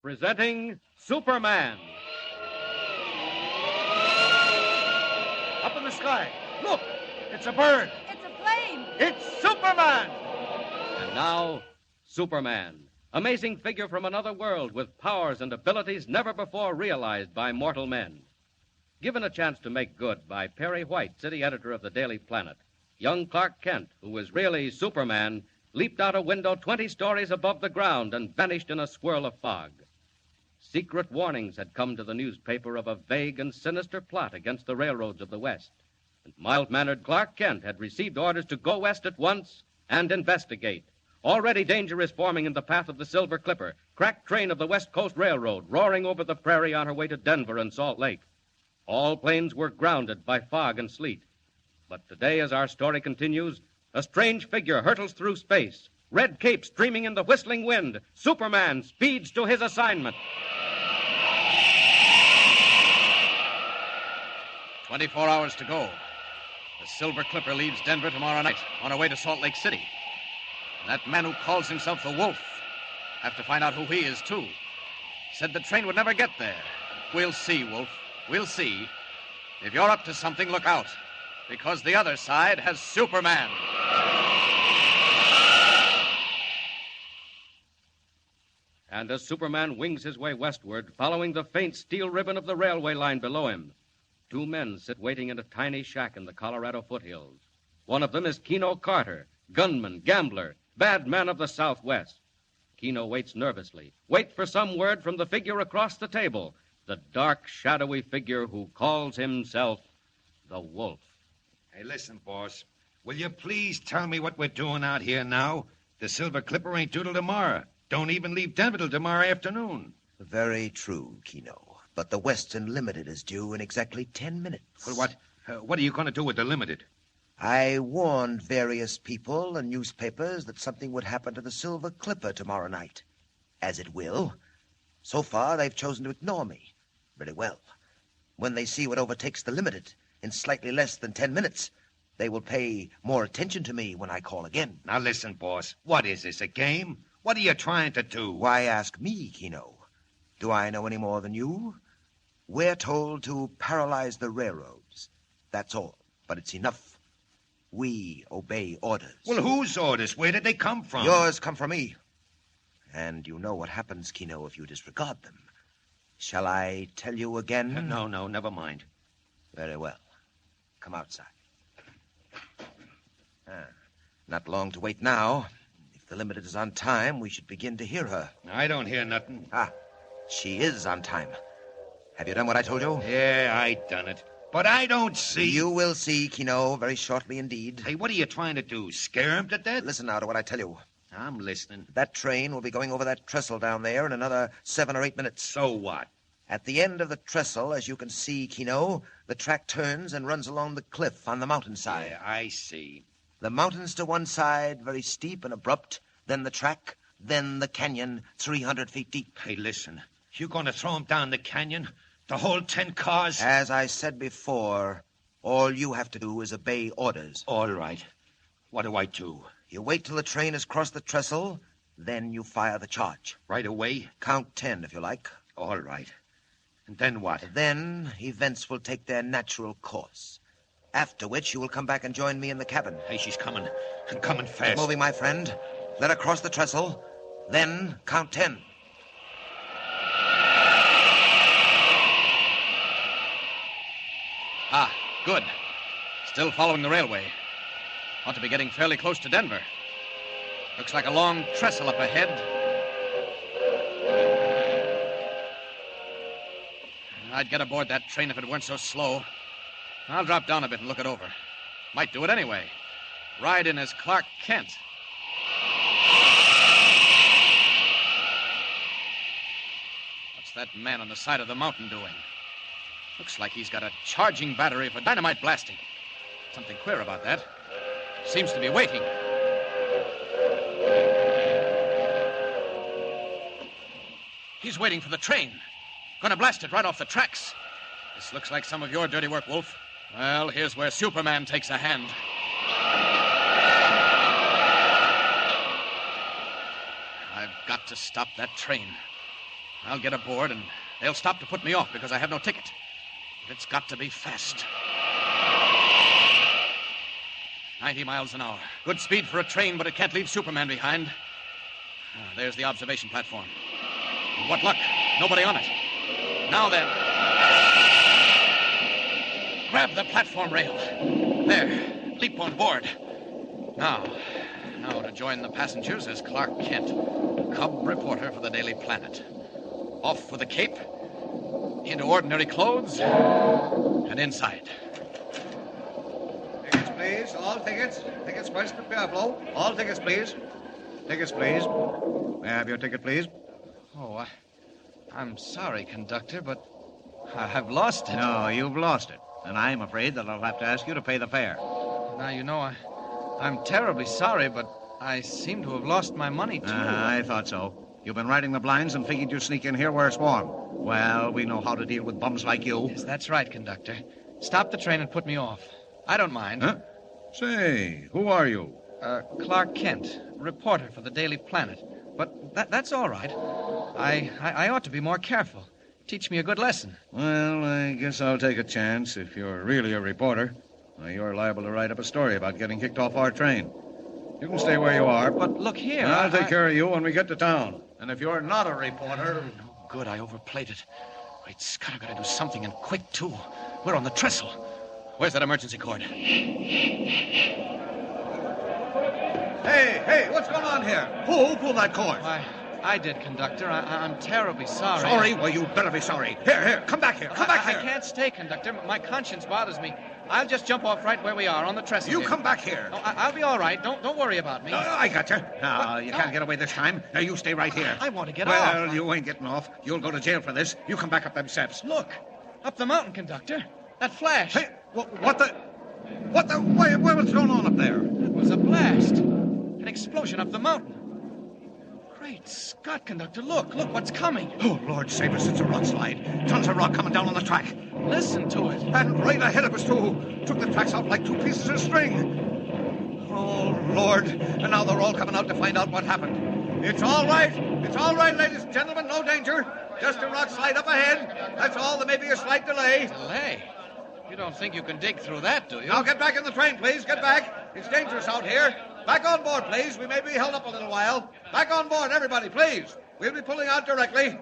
Presenting Superman. Up in the sky. Look, it's a bird. It's a plane. It's Superman. And now, Superman. Amazing figure from another world with powers and abilities never before realized by mortal men. Given a chance to make good by Perry White, city editor of the Daily Planet, young Clark Kent, who was really Superman, leaped out a window 20 stories above the ground and vanished in a swirl of fog. Secret warnings had come to the newspaper of a vague and sinister plot against the railroads of the West. And mild-mannered Clark Kent had received orders to go west at once and investigate. Already danger is forming in the path of the Silver Clipper, cracked train of the West Coast Railroad, roaring over the prairie on her way to Denver and Salt Lake. All planes were grounded by fog and sleet. But today, as our story continues, a strange figure hurtles through space. Red cape streaming in the whistling wind. Superman speeds to his assignment. 24 hours to go. The Silver Clipper leaves Denver tomorrow night on her way to Salt Lake City. And that man who calls himself the Wolf, have to find out who he is, too. Said the train would never get there. We'll see, Wolf. We'll see. If you're up to something, look out. Because the other side has Superman. And as Superman wings his way westward, following the faint steel ribbon of the railway line below him, two men sit waiting in a tiny shack in the Colorado foothills. One of them is Keno Carter, gunman, gambler, bad man of the Southwest. Keno waits nervously, waits for some word from the figure across the table, the dark, shadowy figure who calls himself the Wolf. Hey, listen, boss. Will you please tell me what we're doing out here now? The Silver Clipper ain't due till tomorrow. Don't even leave Denver till tomorrow afternoon. Very true, Keno. But the Western Limited is due in exactly 10 minutes. Well, what are you going to do with the Limited? I warned various people and newspapers that something would happen to the Silver Clipper tomorrow night. As it will. So far, they've chosen to ignore me. Very well. When they see what overtakes the Limited in slightly less than 10 minutes, they will pay more attention to me when I call again. Now, listen, boss. What is this, a game? What are you trying to do? Why ask me, Keno? Do I know any more than you? We're told to paralyze the railroads. That's all. But it's enough. We obey orders. Well, whose orders? Where did they come from? Yours come from me. And you know what happens, Keno, if you disregard them. Shall I tell you again? No, never mind. Very well. Come outside. Not long to wait now. If the Limited is on time, we should begin to hear her. I don't hear nothing. She is on time. Have you done what I told you? Yeah, I done it. But I don't see... You will see, Keno, very shortly indeed. Hey, what are you trying to do? Scare him to death? Listen now to what I tell you. I'm listening. That train will be going over that trestle down there in another 7 or 8 minutes. So what? At the end of the trestle, as you can see, Keno, the track turns and runs along the cliff on the mountainside. Yeah, I see. The mountains to one side, very steep and abrupt, then the track, then the canyon, 300 feet deep. Hey, listen. You going to throw him down the canyon? The whole 10 cars? As I said before, all you have to do is obey orders. All right. What do I do? You wait till the train has crossed the trestle, then you fire the charge. Right away? Count 10, if you like. All right. And then what? Then events will take their natural course. After which you will come back and join me in the cabin. Hey, she's coming. And coming fast. Keep moving, my friend. Let her cross the trestle. Then count 10. Good. Still following the railway. Ought to be getting fairly close to Denver. Looks like a long trestle up ahead. I'd get aboard that train if it weren't so slow. I'll drop down a bit and look it over. Might do it anyway. Ride in as Clark Kent. What's that man on the side of the mountain doing? Looks like he's got a charging battery for dynamite blasting. Something queer about that. Seems to be waiting. He's waiting for the train. Gonna blast it right off the tracks. This looks like some of your dirty work, Wolf. Well, here's where Superman takes a hand. I've got to stop that train. I'll get aboard, and they'll stop to put me off because I have no ticket. But it's got to be fast. 90 miles an hour. Good speed for a train, but it can't leave Superman behind. There's the observation platform. What luck. Nobody on it. Now then. Grab the platform rail. There. Leap on board. Now to join the passengers is Clark Kent, cub reporter for the Daily Planet. Off for the Cape, into ordinary clothes, and inside. Tickets, please. All tickets. Tickets first, prepare flow. All tickets, please. Tickets, please. May I have your ticket, please? Oh, I'm sorry, conductor, but I've lost it. No, you've lost it. And I'm afraid that I'll have to ask you to pay the fare. Now, you know, I'm terribly sorry, but I seem to have lost my money, too. I thought so. You've been riding the blinds and figured you'd sneak in here where it's warm. Well, we know how to deal with bums like you. Yes, that's right, conductor. Stop the train and put me off. I don't mind. Huh? Say, who are you? Clark Kent, reporter for the Daily Planet. But that's all right. I ought to be more careful. Teach me a good lesson. Well, I guess I'll take a chance if you're really a reporter. You're liable to write up a story about getting kicked off our train. You can stay where you are. But look here. I'll take care of you when we get to town. And if you're not a reporter... No good. I overplayed it. Great Scott, I've got to do something, and quick, too. We're on the trestle. Where's that emergency cord? Hey, what's going on here? Who pulled that cord? I did, conductor. I'm terribly sorry. Sorry? Well, you better be sorry. Here, come back here. Come back here. I can't stay, conductor. My conscience bothers me. I'll just jump off right where we are, on the trestle. You here. come back here. No, I'll be all right. Don't worry about me. I got you. No, you can't get away this time. Now, you stay right here. I want to get off. off. Well, you ain't getting off. You'll go to jail for this. You come back up them steps. Look, up the mountain, conductor. That flash. Hey, what the... What's going on up there? It was a blast. An explosion up the mountain. Great Scott, conductor, look what's coming. Oh, Lord save us, it's a rock slide. Tons of rock coming down on the track. Listen to it. And right ahead of us, too. Took the tracks out like two pieces of string. Oh, Lord. And now they're all coming out to find out what happened. It's all right. It's all right, ladies and gentlemen. No danger. Just a rock slide up ahead. That's all. There may be a slight delay. Delay? You don't think you can dig through that, do you? Now get back in the train, please. Get back. It's dangerous out here. Back on board, please. We may be held up a little while. Back on board, everybody, please. We'll be pulling out directly.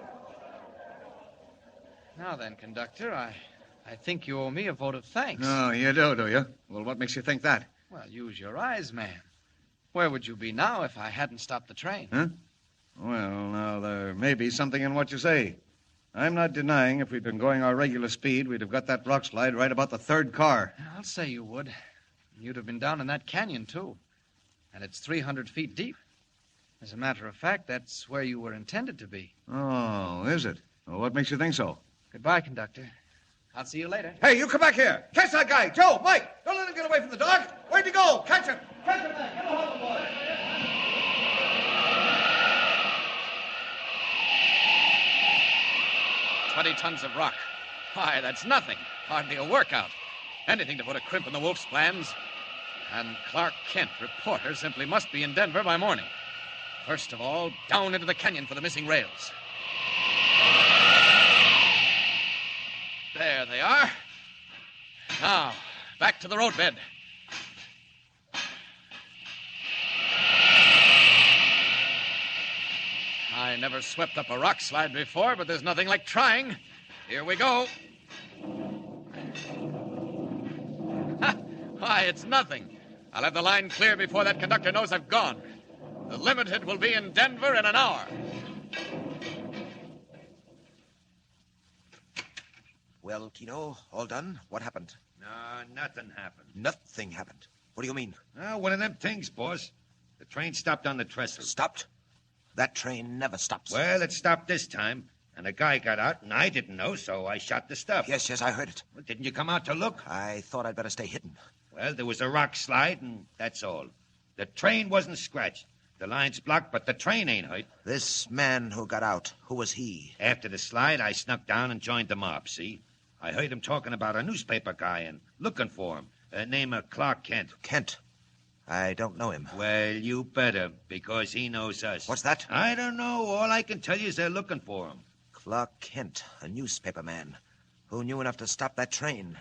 Now then, conductor, I think you owe me a vote of thanks. Oh, you do you? Well, what makes you think that? Well, use your eyes, man. Where would you be now if I hadn't stopped the train? Huh? Well, now, there may be something in what you say. I'm not denying if we'd been going our regular speed, we'd have got that rock slide right about the third car. I'll say you would. You'd have been down in that canyon, too. And it's 300 feet deep. As a matter of fact, that's where you were intended to be. Oh, is it? Well, what makes you think so? Goodbye, conductor. I'll see you later. Hey, you come back here. Catch that guy. Joe, Mike, don't let him get away from the dog. Where'd he go? Catch him. Catch him, man. Get a hold of the boy. 20 tons of rock. Why, that's nothing. Hardly a workout. Anything to put a crimp in the Wolf's plans. And Clark Kent, reporter, simply must be in Denver by morning. First of all, down into the canyon for the missing rails. There they are. Now, back to the roadbed. I never swept up a rock slide before, but there's nothing like trying. Here we go. Why, it's nothing. I'll have the line clear before that conductor knows I've gone. The Limited will be in Denver in an hour. Well, Keno, all done? What happened? No, nothing happened. Nothing happened. What do you mean? One of them things, boss. The train stopped on the trestle. Stopped? That train never stops. Well, it stopped this time, and a guy got out, and I didn't know, so I shot the stuff. Yes, I heard it. Well, didn't you come out to look? I thought I'd better stay hidden. Well, there was a rock slide, and that's all. The train wasn't scratched. The line's blocked, but the train ain't hurt. This man who got out, who was he? After the slide, I snuck down and joined the mob, see? I heard him talking about a newspaper guy and looking for him. Name of Clark Kent. Kent? I don't know him. Well, you better, because he knows us. What's that? I don't know. All I can tell you is they're looking for him. Clark Kent, a newspaperman, who knew enough to stop that train.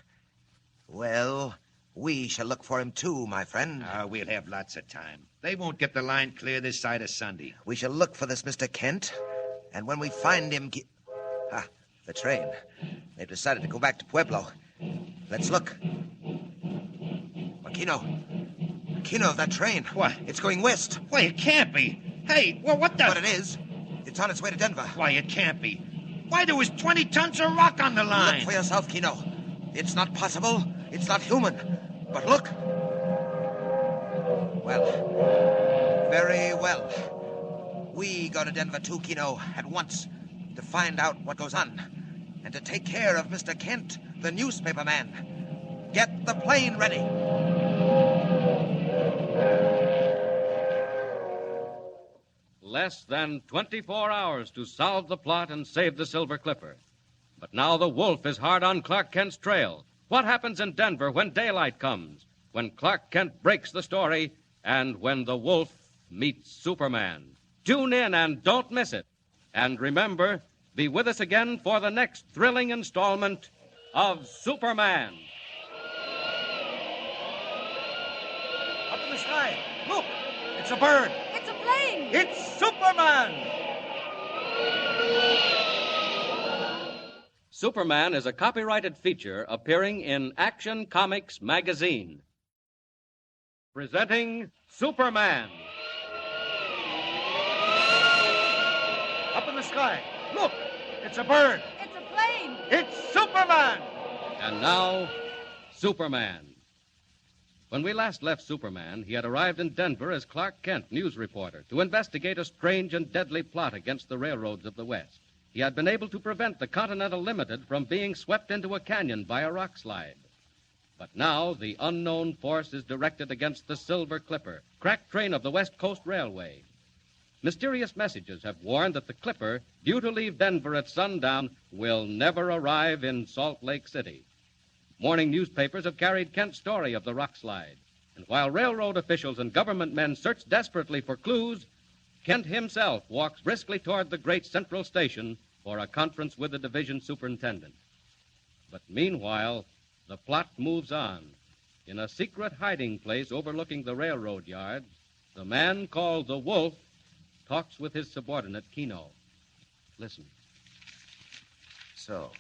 Well, we shall look for him too, my friend. We'll have lots of time. They won't get the line clear this side of Sunday. We shall look for this Mr. Kent, and when we find him... the train. They've decided to go back to Pueblo. Let's look. Keno, that train. What? It's going west. Why, it can't be. Hey, well, what the... But it is. It's on its way to Denver. Why, it can't be. Why, there was 20 tons of rock on the line. Look for yourself, Keno. It's not possible. It's not human. But look. Well, very well. We go to Denver too, Keno, at once, to find out what goes on, and to take care of Mr. Kent, the newspaper man. Get the plane ready. Less than 24 hours to solve the plot and save the Silver Clipper. But now the Wolf is hard on Clark Kent's trail. What happens in Denver when daylight comes? When Clark Kent breaks the story, and when the Wolf meets Superman. Tune in and don't miss it. And remember, be with us again for the next thrilling installment of Superman. Up in the sky. Look, it's a bird. It's a plane. It's Superman. Superman is a copyrighted feature appearing in Action Comics magazine. Presenting Superman. Up in the sky. Look, it's a bird. It's a plane. It's Superman. And now, Superman. When we last left Superman, he had arrived in Denver as Clark Kent, news reporter, to investigate a strange and deadly plot against the railroads of the West. He had been able to prevent the Continental Limited from being swept into a canyon by a rock slide. But now the unknown force is directed against the Silver Clipper, crack train of the West Coast Railway. Mysterious messages have warned that the Clipper, due to leave Denver at sundown, will never arrive in Salt Lake City. Morning newspapers have carried Kent's story of the rock slide. And while railroad officials and government men search desperately for clues, Kent himself walks briskly toward the great Central Station for a conference with the division superintendent. But meanwhile, the plot moves on. In a secret hiding place overlooking the railroad yards, the man called the Wolf talks with his subordinate, Keno. Listen. So,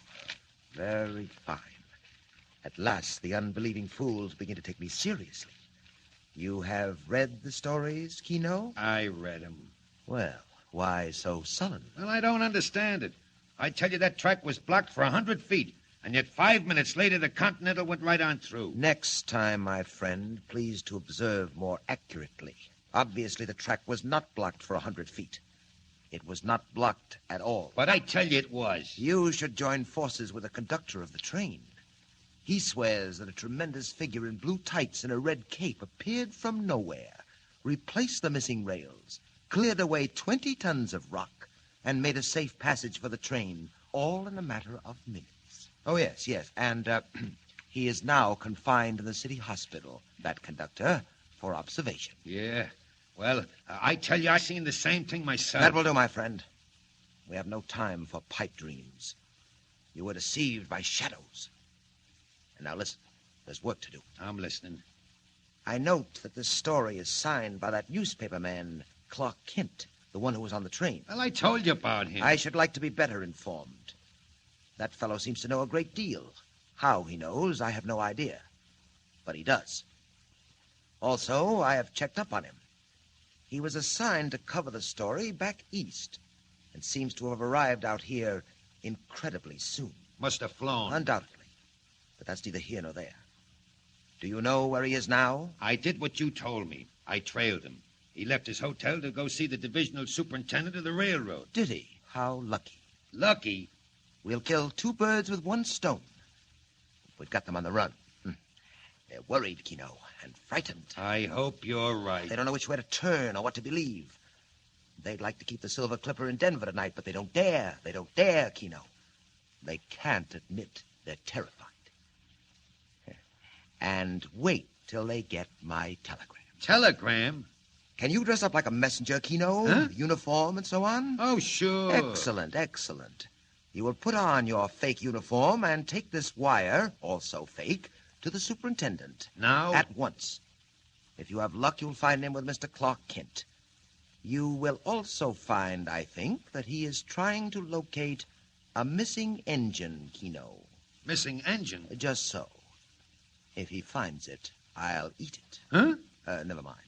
very fine. At last, the unbelieving fools begin to take me seriously. You have read the stories, Keno? I read them. Well, why so sullen? Well, I don't understand it. I tell you, that track was blocked for 100 feet, and yet 5 minutes later, the Continental went right on through. Next time, my friend, please to observe more accurately. Obviously, the track was not blocked for 100 feet. It was not blocked at all. But I tell you it was. You should join forces with the conductor of the train. He swears that a tremendous figure in blue tights and a red cape appeared from nowhere, replaced the missing rails, cleared away 20 tons of rock, and made a safe passage for the train, all in a matter of minutes. Oh, yes. And he is now confined in the city hospital, that conductor, for observation. Yeah. Well, I tell you, I seen the same thing myself. That will do, my friend. We have no time for pipe dreams. You were deceived by shadows. And now listen, there's work to do. I'm listening. I note that this story is signed by that newspaper man, Clark Kent, the one who was on the train. Well, I told you about him. I should like to be better informed. That fellow seems to know a great deal. How he knows, I have no idea. But he does. Also, I have checked up on him. He was assigned to cover the story back east, and seems to have arrived out here incredibly soon. Must have flown. Undoubtedly. But that's neither here nor there. Do you know where he is now? I did what you told me. I trailed him. He left his hotel to go see the divisional superintendent of the railroad. Did he? How lucky. Lucky? We'll kill 2 birds with 1 stone. We've got them on the run. They're worried, Keno, and frightened. I hope you're right. They don't know which way to turn or what to believe. They'd like to keep the Silver Clipper in Denver tonight, but they don't dare. They don't dare, Keno. They can't admit they're terrified. And wait till they get my telegram. Telegram? Can you dress up like a messenger, Keno? Huh? Uniform and so on? Oh, sure. Excellent. You will put on your fake uniform and take this wire, also fake, to the superintendent. Now? At once. If you have luck, you'll find him with Mr. Clark Kent. You will also find, I think, that he is trying to locate a missing engine, Keno. Missing engine? Just so. If he finds it, I'll eat it. Huh? Never mind.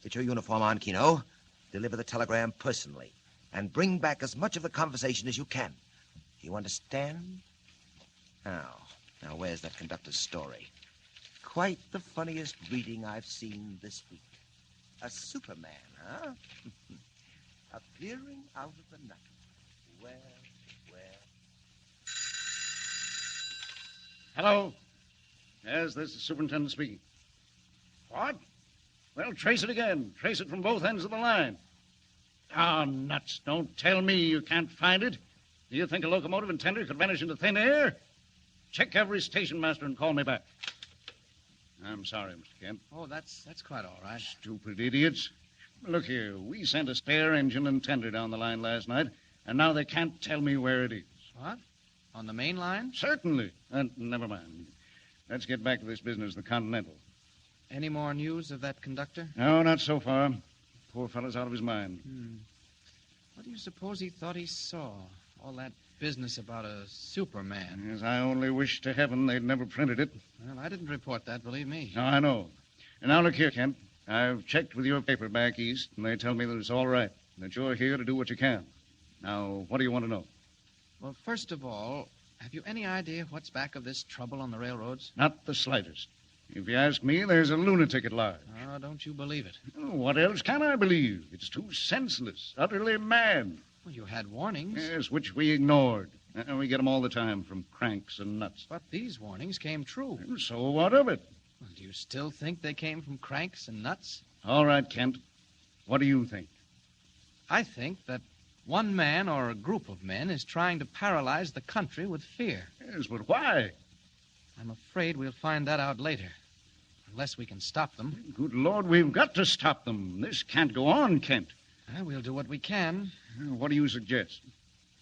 Get your uniform on, Keno. Deliver the telegram personally. And bring back as much of the conversation as you can. You understand? Now, where's that conductor's story? Quite the funniest reading I've seen this week. A Superman, huh? Appearing out of the night. Well. Hello? Yes, this is the superintendent speaking. What? Well, trace it again. Trace it from both ends of the line. Oh, nuts. Don't tell me you can't find it. Do you think a locomotive and tender could vanish into thin air? Check every station master and call me back. I'm sorry, Mr. Kent. Oh, that's quite all right. Stupid idiots. Look here, we sent a spare engine and tender down the line last night, and now they can't tell me where it is. What? On the main line? Certainly. Never mind. Let's get back to this business, the Continental. Any more news of that conductor? No, not so far. Poor fellow's out of his mind. What do you suppose he thought he saw? All that business about a Superman. Yes, I only wish to heaven they'd never printed it. Well, I didn't report that, believe me. No, I know. And now look here, Kent. I've checked with your paper back east, and they tell me that it's all right, that you're here to do what you can. Now, what do you want to know? Well, first of all, have you any idea what's back of this trouble on the railroads? Not the slightest. If you ask me, there's a lunatic at large. Oh, don't you believe it? Oh, what else can I believe? It's too senseless, utterly mad. Well, you had warnings. Yes, which we ignored. And we get them all the time from cranks and nuts. But these warnings came true. So what of it? Well, do you still think they came from cranks and nuts? All right, Kent. What do you think? I think that one man or a group of men is trying to paralyze the country with fear. Yes, but why? I'm afraid we'll find that out later. Unless we can stop them. Good Lord, we've got to stop them. This can't go on, Kent. Well, we'll do what we can. What do you suggest?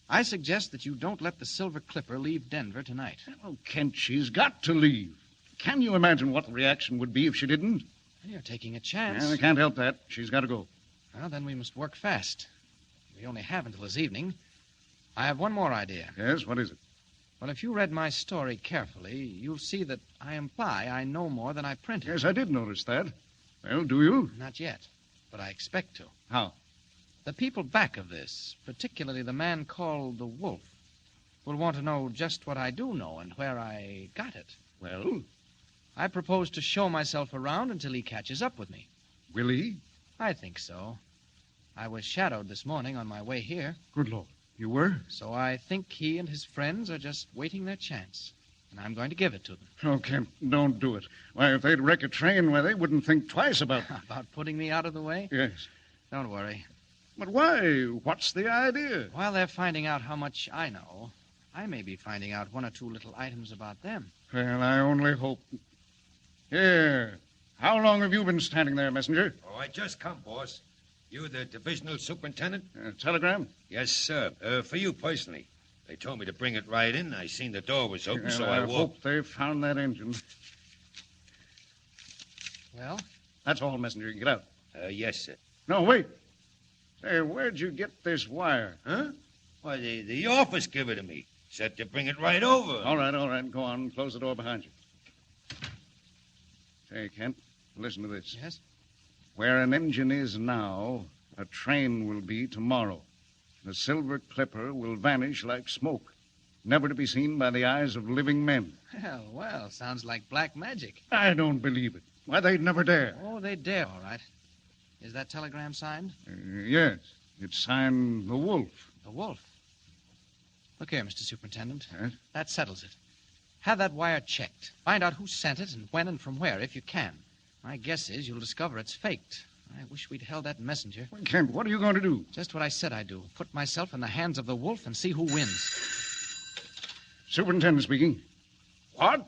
I suggest that you don't let the Silver Clipper leave Denver tonight. Oh, Kent, she's got to leave. Can you imagine what the reaction would be if she didn't? Well, you're taking a chance. I can't help that. She's got to go. Well, then we must work fast. We only have until this evening. I have one more idea. Yes, what is it? Well, if you read my story carefully, you'll see that I imply I know more than I printed. Yes, I did notice that. Well, do you? Not yet, but I expect to. How? The people back of this, particularly the man called the Wolf, will want to know just what I do know and where I got it. Well? I propose to show myself around until he catches up with me. Will he? I think so. I was shadowed this morning on my way here. Good Lord. You were? So I think he and his friends are just waiting their chance. And I'm going to give it to them. Oh, Kent, don't do it. Why, if they'd wreck a train, why, they wouldn't think twice about it. About putting me out of the way? Yes. Don't worry. But why? What's the idea? While they're finding out how much I know, I may be finding out one or two little items about them. Well, I only hope... Here. How long have you been standing there, messenger? Oh, I just come, boss. You the divisional superintendent? Telegram? Yes, sir. For you personally. They told me to bring it right in. I seen the door was open, so I walked. hope they found that engine. Well? That's all, messenger. Get out. Yes, sir. No, wait. Say, where'd you get this wire? Huh? Why, the office gave it to me. Said to bring it right over. All right. Go on. Close the door behind you. Say, Kent, listen to this. Yes? Where an engine is now, a train will be tomorrow. The Silver Clipper will vanish like smoke, never to be seen by the eyes of living men. Well, sounds like black magic. I don't believe it. Why, they'd never dare. Oh, they dare, all right. Is that telegram signed? Yes. It's signed The Wolf. The Wolf? Look here, Mr. Superintendent. Yes? That settles it. Have that wire checked. Find out who sent it and when and from where, if you can. My guess is you'll discover it's faked. I wish we'd held that messenger. Well, Kent, what are you going to do? Just what I said I'd do. Put myself in the hands of the Wolf and see who wins. Superintendent speaking. What?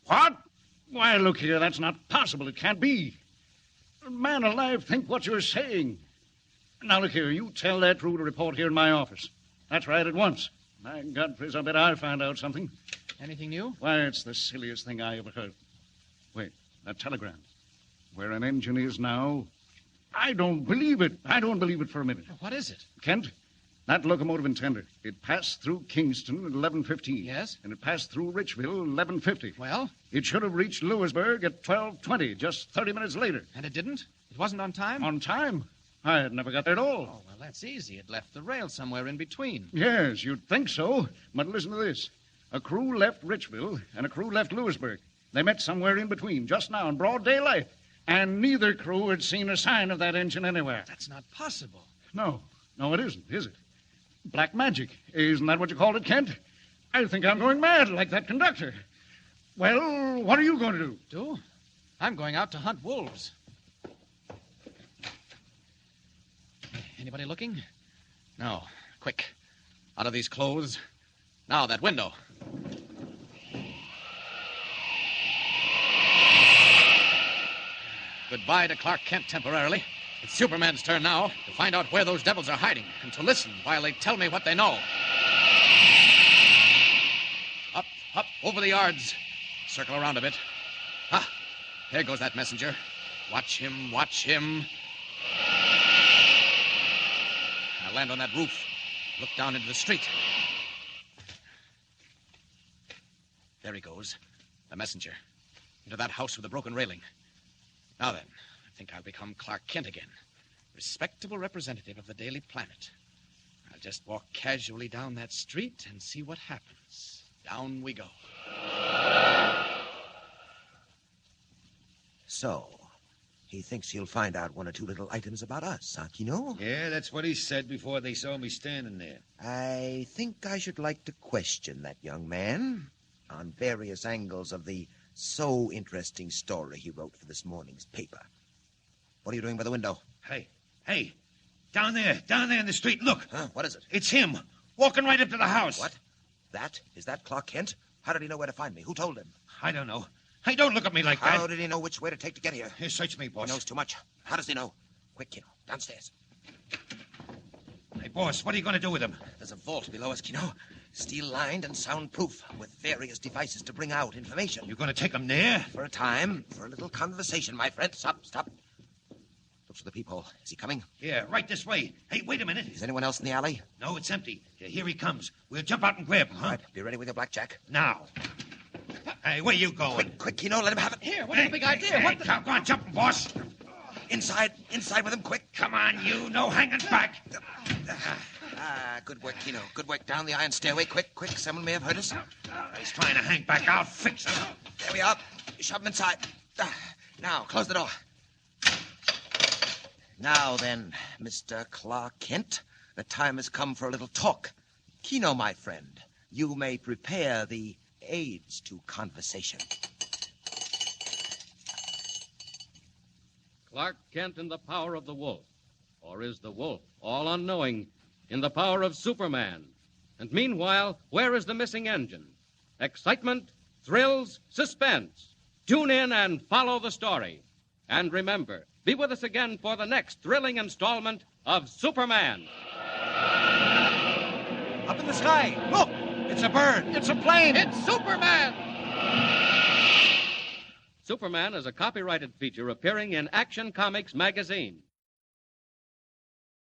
What? Why, look here, that's not possible. It can't be. Man alive, think what you're saying. Now, look here, you tell that crew to report here in my office. That's right, at once. My God, Frizz, I bet I found out something. Anything new? Why, it's the silliest thing I ever heard. Wait, that telegram. Where an engine is now. I don't believe it. I don't believe it for a minute. What is it? Kent, that locomotive and tender. It passed through Kingston at 11:15. Yes? And it passed through Richville at 11:50. Well? It should have reached Lewisburg at 12:20, just 30 minutes later. And it didn't? It wasn't on time? On time? I had never got there at all. Oh, well, that's easy. It left the rail somewhere in between. Yes, you'd think so. But listen to this. A crew left Richville and a crew left Lewisburg. They met somewhere in between, just now in broad daylight. And neither crew had seen a sign of that engine anywhere. That's not possible. No, it isn't, is it? Black magic. Isn't that what you called it, Kent? I think I'm going mad like that conductor. Well, what are you going to do? Do? I'm going out to hunt wolves. Anybody looking? No. Quick. Out of these clothes. Now, that window. Goodbye to Clark Kent temporarily. It's Superman's turn now to find out where those devils are hiding and to listen while they tell me what they know. Up, over the yards. Circle around a bit. Ah, there goes that messenger. Watch him. I'll land on that roof. Look down into the street. There he goes. The messenger. Into that house with the broken railing. Now then, I think I'll become Clark Kent again. Respectable representative of the Daily Planet. I'll just walk casually down that street and see what happens. Down we go. So, he thinks he'll find out one or two little items about us, huh, Keno? Yeah, that's what he said before they saw me standing there. I think I should like to question that young man on various angles of the so interesting story he wrote for this morning's paper. What are you doing by the window? Hey, down there in the street, look. Huh? What is it? It's him, walking right up to the house. What? Is that Clark Kent? How did he know where to find me? Who told him? I don't know. Hey, don't look at me like that. How did he know which way to take to get here? Here, search me, boss. He knows too much. How does he know? Quick, Keno, downstairs. Hey, boss, what are you going to do with him? There's a vault below us, Keno. Steel-lined and soundproof, with various devices to bring out information. You going to take him there? For a time, for a little conversation, my friend. Stop. Look for the peephole. Is he coming? Yeah, right this way. Hey, wait a minute. Is anyone else in the alley? No, it's empty. Here he comes. We'll jump out and grab him, huh? All right, be ready with your blackjack. Now. Hey, where you going? Quick, Keno, let him have it. Here, what's the big idea? Hey, come on, jump him, boss. Inside with him, quick. Come on, you. No hanging back. Good work, Keno. Good work. Down the iron stairway. Quick. Someone may have heard us. He's trying to hang back. I'll fix him. There we are. Shove him inside. Now, close the door. Now then, Mr. Clark Kent, the time has come for a little talk. Keno, my friend, you may prepare the aids to conversation. Clark Kent in the power of the wolf. Or is the wolf, all unknowing, in the power of Superman? And meanwhile, where is the missing engine? Excitement, thrills, suspense. Tune in and follow the story. And remember, be with us again for the next thrilling installment of Superman. Up in the sky. Look! It's a bird. It's a plane. It's Superman! Superman is a copyrighted feature appearing in Action Comics magazine.